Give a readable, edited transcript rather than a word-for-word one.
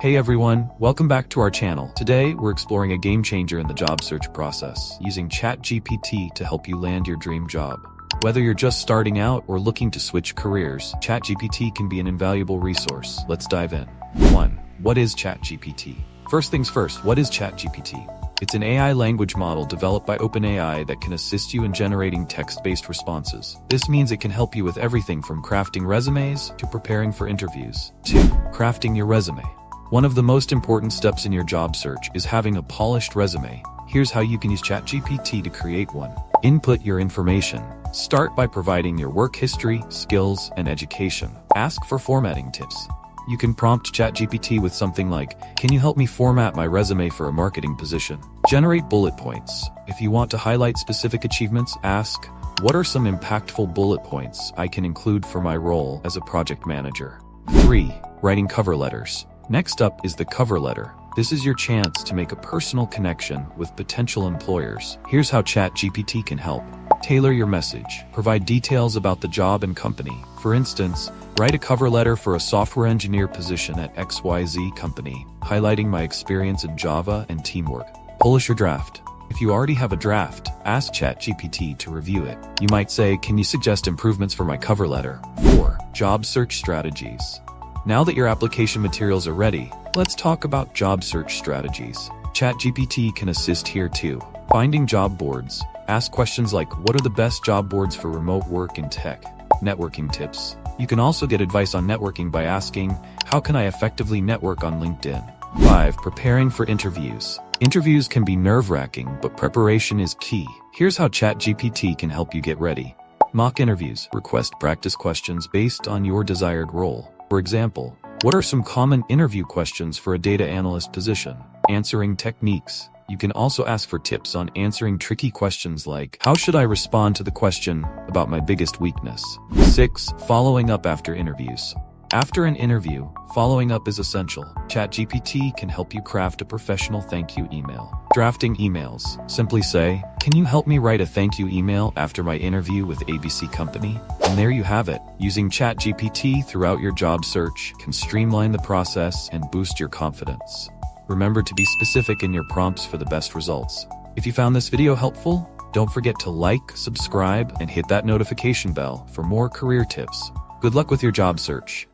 Hey everyone, welcome back to our channel. Today, we're exploring a game changer in the job search process, using ChatGPT to help you land your dream job. Whether you're just starting out or looking to switch careers, ChatGPT can be an invaluable resource. Let's dive in. 1. What is ChatGPT? First things first, what is ChatGPT? It's an AI language model developed by OpenAI that can assist you in generating text-based responses. This means it can help you with everything from crafting resumes to preparing for interviews. 2. Crafting your resume. One of the most important steps in your job search is having a polished resume. Here's how you can use ChatGPT to create one. Input your information. Start by providing your work history, skills, and education. Ask for formatting tips. You can prompt ChatGPT with something like, "Can you help me format my resume for a marketing position?" Generate bullet points. If you want to highlight specific achievements, ask, "What are some impactful bullet points I can include for my role as a project manager?" 3. Writing cover letters. Next up is the cover letter. This is your chance to make a personal connection with potential employers. Here's how ChatGPT can help. Tailor your message. Provide details about the job and company. For instance, write a cover letter for a software engineer position at XYZ company, highlighting my experience in Java and teamwork. Polish your draft. If you already have a draft, ask ChatGPT to review it. You might say, "Can you suggest improvements for my cover letter?" 4. Job search strategies. Now that your application materials are ready, let's talk about job search strategies. ChatGPT can assist here too. Finding job boards. Ask questions like, "What are the best job boards for remote work in tech?" Networking tips. You can also get advice on networking by asking, "How can I effectively network on LinkedIn?" 5. Preparing for interviews. Interviews can be nerve-wracking, but preparation is key. Here's how ChatGPT can help you get ready. Mock interviews. Request practice questions based on your desired role. For example, what are some common interview questions for a data analyst position? Answering techniques. You can also ask for tips on answering tricky questions like, "How should I respond to the question about my biggest weakness?" 6. Following up after interviews. After an interview, following up is essential. ChatGPT can help you craft a professional thank you email. Drafting emails. Simply say, "Can you help me write a thank you email after my interview with ABC Company?" And there you have it. Using ChatGPT throughout your job search can streamline the process and boost your confidence. Remember to be specific in your prompts for the best results. If you found this video helpful, don't forget to like, subscribe, and hit that notification bell for more career tips. Good luck with your job search.